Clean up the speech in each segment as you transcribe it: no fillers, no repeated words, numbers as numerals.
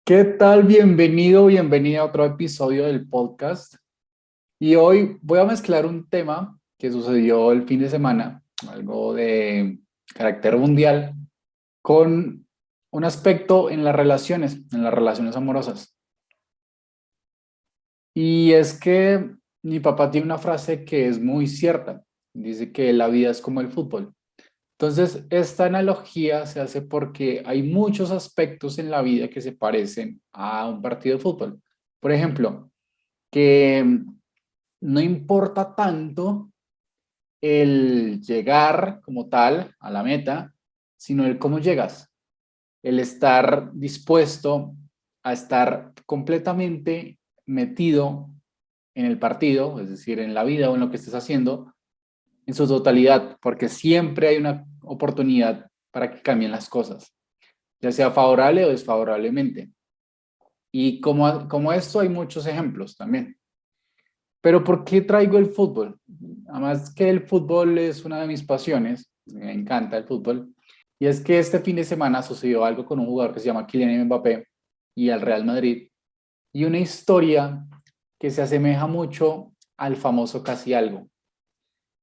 ¿Qué tal? Bienvenido, bienvenida a otro episodio del podcast. Y hoy voy a mezclar un tema que sucedió el fin de semana, algo de carácter mundial, con un aspecto en las relaciones amorosas. Y es que mi papá tiene una frase que es muy cierta. Dice que la vida es como el fútbol. Entonces, esta analogía se hace porque hay muchos aspectos en la vida que se parecen a un partido de fútbol. Por ejemplo, que no importa tanto el llegar como tal a la meta, sino el cómo llegas, el estar dispuesto a estar completamente metido en el partido, es decir, en la vida o en lo que estés haciendo, en su totalidad, porque siempre hay una oportunidad para que cambien las cosas, ya sea favorable o desfavorablemente. Y como esto hay muchos ejemplos también. Pero ¿por qué traigo el fútbol? Además que el fútbol es una de mis pasiones, me encanta el fútbol, y es que este fin de semana sucedió algo con un jugador que se llama Kylian Mbappé y al Real Madrid, y una historia que se asemeja mucho al famoso casi algo.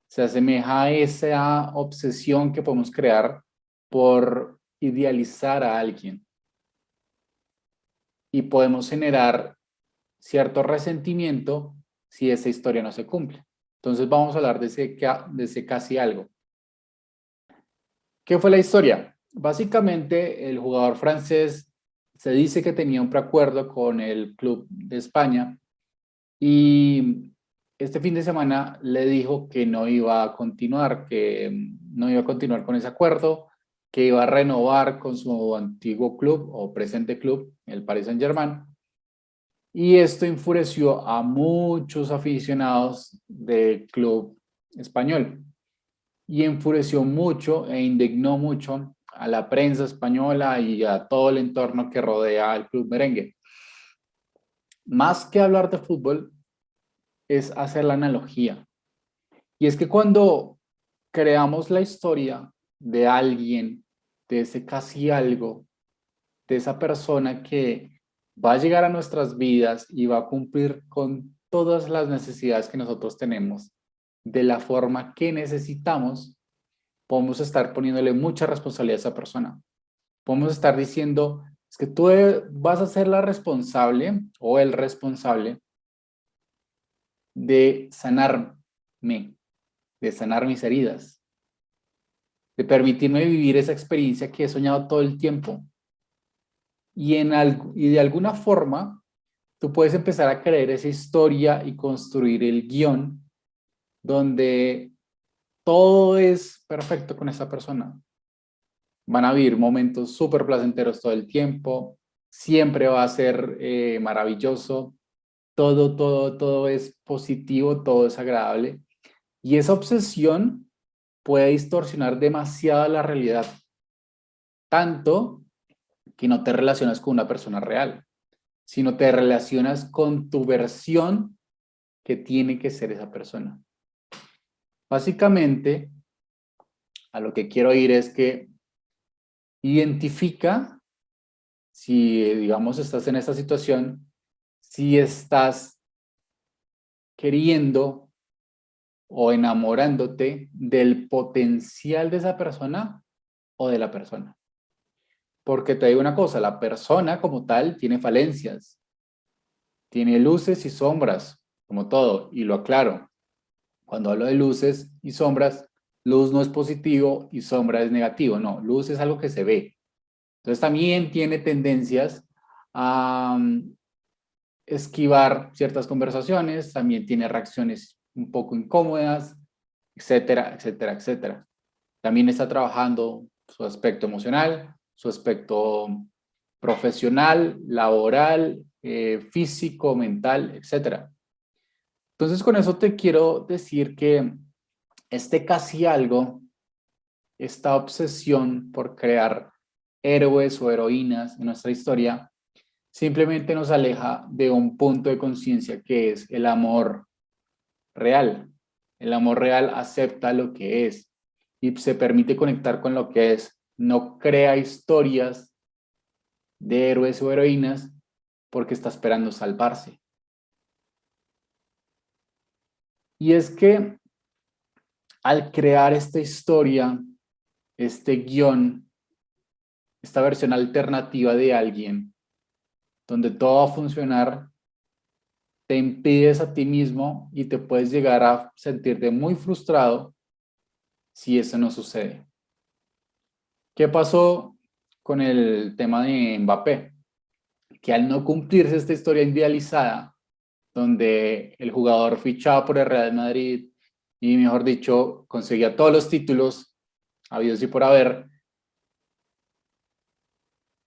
Se asemeja a esa obsesión que podemos crear por idealizar a alguien y podemos generar cierto resentimiento si esa historia no se cumple. Entonces vamos a hablar de ese casi algo. ¿Qué fue la historia? Básicamente el jugador francés se dice que tenía un preacuerdo con el club de España y este fin de semana le dijo que no iba a continuar, que no iba a continuar con ese acuerdo, que iba a renovar con su antiguo club o presente club, el Paris Saint-Germain. Y esto enfureció a muchos aficionados del club español y enfureció mucho e indignó mucho a la prensa española y a todo el entorno que rodea al club merengue. Más que hablar de fútbol, es hacer la analogía. Y es que cuando creamos la historia de alguien, de ese casi algo, de esa persona que va a llegar a nuestras vidas y va a cumplir con todas las necesidades que nosotros tenemos de la forma que necesitamos, podemos estar poniéndole mucha responsabilidad a esa persona. Podemos estar diciendo, es que tú vas a ser la responsable o el responsable de sanarme, de sanar mis heridas, de permitirme vivir esa experiencia que he soñado todo el tiempo. Y de alguna forma, tú puedes empezar a creer esa historia y construir el guión donde todo es perfecto con esa persona. Van a vivir momentos súper placenteros todo el tiempo, siempre va a ser maravilloso, todo es positivo, todo es agradable. Y esa obsesión puede distorsionar demasiado la realidad, tanto que no te relacionas con una persona real, sino te relacionas con tu versión que tiene que ser esa persona. Básicamente, a lo que quiero ir es que identifica si, digamos, estás en esta situación, si estás queriendo o enamorándote del potencial de esa persona o de la persona. Porque te digo una cosa, la persona como tal tiene falencias, tiene luces y sombras, como todo, y lo aclaro. Cuando hablo de luces y sombras, luz no es positivo y sombra es negativo, no, luz es algo que se ve. Entonces también tiene tendencias a esquivar ciertas conversaciones, también tiene reacciones un poco incómodas, etcétera, etcétera, etcétera. También está trabajando su aspecto emocional, su aspecto profesional, laboral, físico, mental, etcétera. Entonces con eso te quiero decir que este casi algo, esta obsesión por crear héroes o heroínas en nuestra historia, simplemente nos aleja de un punto de conciencia que es el amor real. El amor real acepta lo que es y se permite conectar con lo que es. No crea historias de héroes o heroínas porque está esperando salvarse. Y es que al crear esta historia, este guión, esta versión alternativa de alguien, donde todo va a funcionar, te impides a ti mismo y te puedes llegar a sentirte muy frustrado si eso no sucede. ¿Qué pasó con el tema de Mbappé? Que al no cumplirse esta historia idealizada, donde el jugador fichaba por el Real Madrid y, mejor dicho, conseguía todos los títulos habidos y por haber,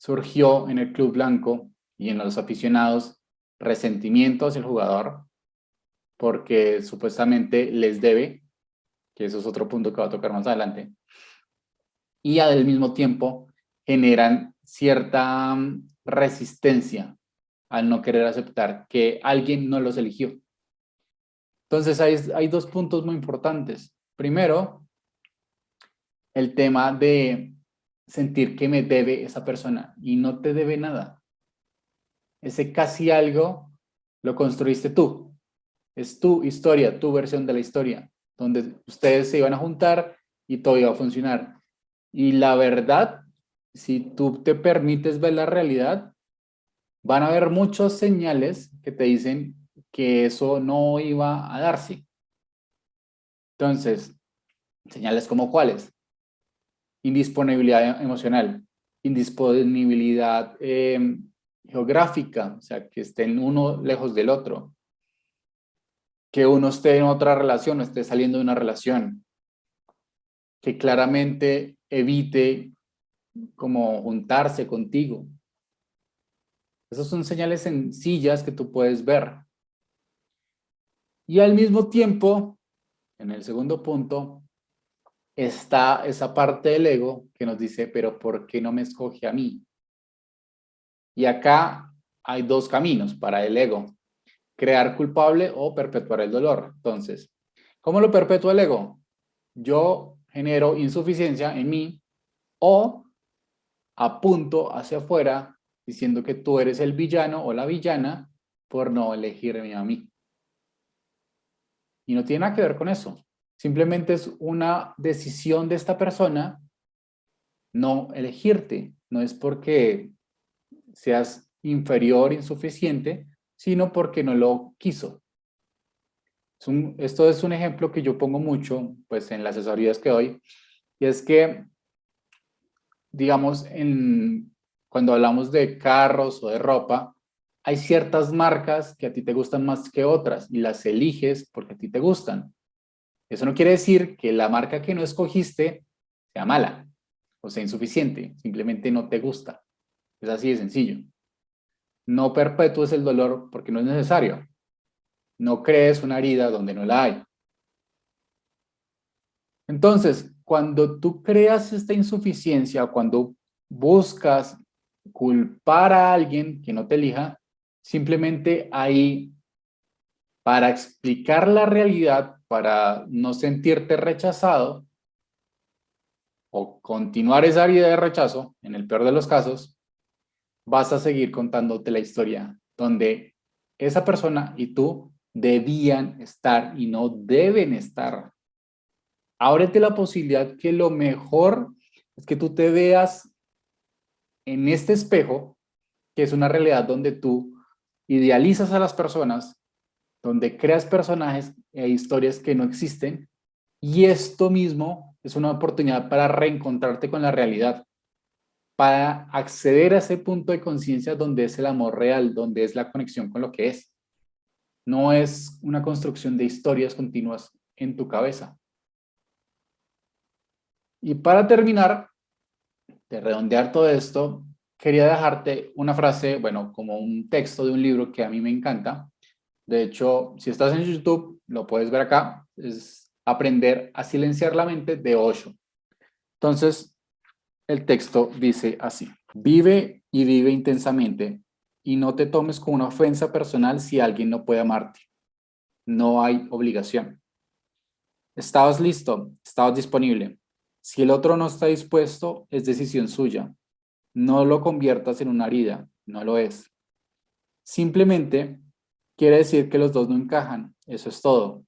surgió en el club blanco y en los aficionados resentimiento hacia el jugador porque supuestamente les debe, que eso es otro punto que va a tocar más adelante, y al mismo tiempo generan cierta resistencia al no querer aceptar que alguien no los eligió. Entonces hay dos puntos muy importantes. Primero, el tema de sentir que me debe esa persona y no te debe nada. Ese casi algo lo construiste tú. Es tu historia, tu versión de la historia, donde ustedes se iban a juntar y todo iba a funcionar. Y la verdad, si tú te permites ver la realidad, van a haber muchas señales que te dicen que eso no iba a darse. Entonces, señales como cuáles: indisponibilidad emocional, indisponibilidad geográfica, o sea, que estén uno lejos del otro, que uno esté en otra relación o esté saliendo de una relación, que claramente evite como juntarse contigo. Esas son señales sencillas que tú puedes ver. Y al mismo tiempo, en el segundo punto, está esa parte del ego que nos dice, pero ¿por qué no me escoge a mí? Y acá hay dos caminos para el ego: crear culpable o perpetuar el dolor. Entonces, ¿cómo lo perpetúa el ego? Yo genero insuficiencia en mí o apunto hacia afuera diciendo que tú eres el villano o la villana por no elegirme a mí. Y no tiene nada que ver con eso. Simplemente es una decisión de esta persona no elegirte. No es porque seas inferior, insuficiente, sino porque no lo quiso. Esto es un ejemplo que yo pongo mucho pues, en las asesorías que doy, y es que, digamos, cuando hablamos de carros o de ropa, hay ciertas marcas que a ti te gustan más que otras y las eliges porque a ti te gustan. Eso no quiere decir que la marca que no escogiste sea mala o sea insuficiente, simplemente no te gusta. Es así de sencillo. No perpetúes el dolor porque no es necesario. No crees una herida donde no la hay. Entonces, cuando tú creas esta insuficiencia, cuando buscas culpar a alguien que no te elija, simplemente ahí, para explicar la realidad, para no sentirte rechazado o continuar esa vida de rechazo, en el peor de los casos, vas a seguir contándote la historia donde esa persona y tú debían estar y no deben estar. Ábrete la posibilidad que lo mejor es que tú te veas en este espejo, que es una realidad donde tú idealizas a las personas, donde creas personajes e historias que no existen, y esto mismo es una oportunidad para reencontrarte con la realidad, para acceder a ese punto de conciencia donde es el amor real, donde es la conexión con lo que es. No es una construcción de historias continuas en tu cabeza. Y para terminar, de redondear todo esto, quería dejarte una frase, bueno, como un texto de un libro que a mí me encanta. De hecho, si estás en YouTube, lo puedes ver acá. Es Aprender a silenciar la mente, de Osho. Entonces, el texto dice así: vive y vive intensamente y no te tomes como una ofensa personal si alguien no puede amarte. No hay obligación. Estabas listo, estabas disponible. Si el otro no está dispuesto, es decisión suya. No lo conviertas en una herida, no lo es. Simplemente quiere decir que los dos no encajan, eso es todo.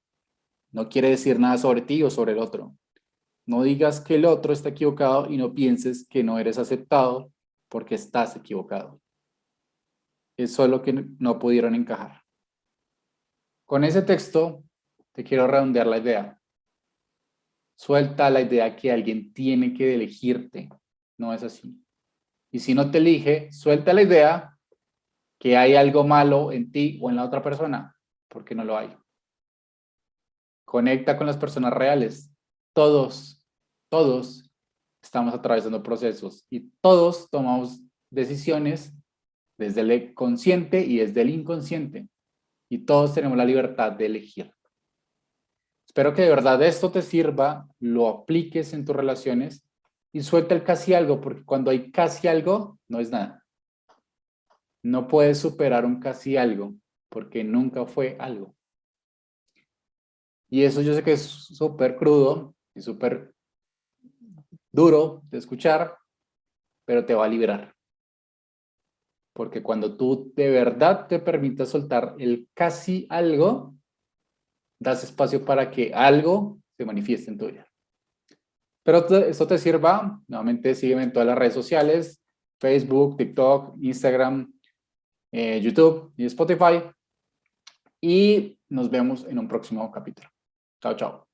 No quiere decir nada sobre ti o sobre el otro. No digas que el otro está equivocado y no pienses que no eres aceptado porque estás equivocado. Es solo que no pudieron encajar. Con ese texto te quiero redondear la idea. Suelta la idea que alguien tiene que elegirte. No es así. Y si no te elige, suelta la idea que hay algo malo en ti o en la otra persona, porque no lo hay. Conecta con las personas reales. Todos estamos atravesando procesos y todos tomamos decisiones desde el consciente y desde el inconsciente. Y todos tenemos la libertad de elegir. Espero que de verdad esto te sirva, lo apliques en tus relaciones y suelta el casi algo, porque cuando hay casi algo, no es nada. No puedes superar un casi algo, porque nunca fue algo. Y eso yo sé que es súper crudo y súper duro de escuchar, pero te va a liberar. Porque cuando tú de verdad te permitas soltar el casi algo, das espacio para que algo se manifieste en tu vida. Espero esto te sirva. Nuevamente sígueme en todas las redes sociales, Facebook, TikTok, Instagram, YouTube y Spotify. Y nos vemos en un próximo capítulo. Chao, chao.